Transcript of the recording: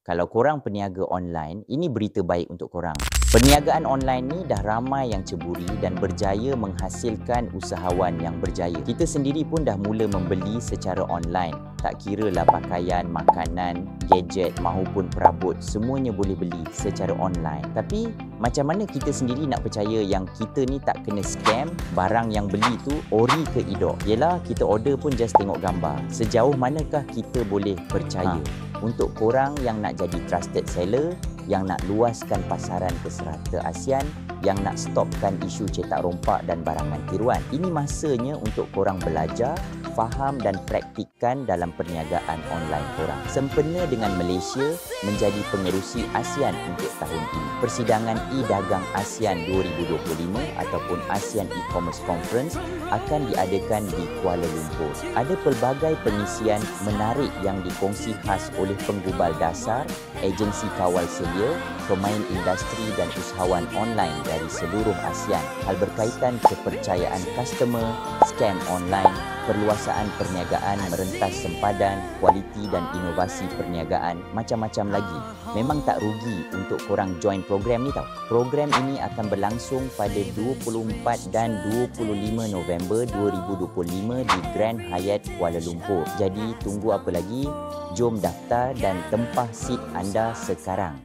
Kalau korang peniaga online, ini berita baik untuk korang. Perniagaan online ni dah ramai yang ceburi dan berjaya menghasilkan usahawan yang berjaya. Kita sendiri pun dah mula membeli secara online. Tak kira lah pakaian, makanan, gadget mahupun perabot, semuanya boleh beli secara online. Tapi macam mana kita sendiri nak percaya yang kita ni tak kena scam, barang yang beli tu ori ke idok? Yelah, kita order pun just tengok gambar. Sejauh manakah kita boleh percaya? Untuk korang yang nak jadi trusted seller, yang nak luaskan pasaran ke serata ASEAN, yang nak stopkan isu cetak rompak dan barangan tiruan, ini masanya untuk korang belajar, faham dan praktikkan dalam perniagaan online korang. Sempena dengan Malaysia menjadi pengerusi ASEAN untuk tahun ini. Persidangan e-dagang ASEAN 2025 ataupun ASEAN E-Commerce Conference akan diadakan di Kuala Lumpur. Ada pelbagai pengisian menarik yang dikongsi khas oleh penggubal dasar, agensi kawal selia, pemain industri dan usahawan online dari seluruh ASEAN. Hal berkaitan kepercayaan customer, scam online, perluasaan perniagaan merentas sempadan, kualiti dan inovasi perniagaan, macam-macam lagi. Memang tak rugi untuk korang join program ni tau. Program ini akan berlangsung pada 24 dan 25 November 2025 di Grand Hyatt Kuala Lumpur. Jadi tunggu apa lagi? Jom daftar dan tempah seat anda sekarang.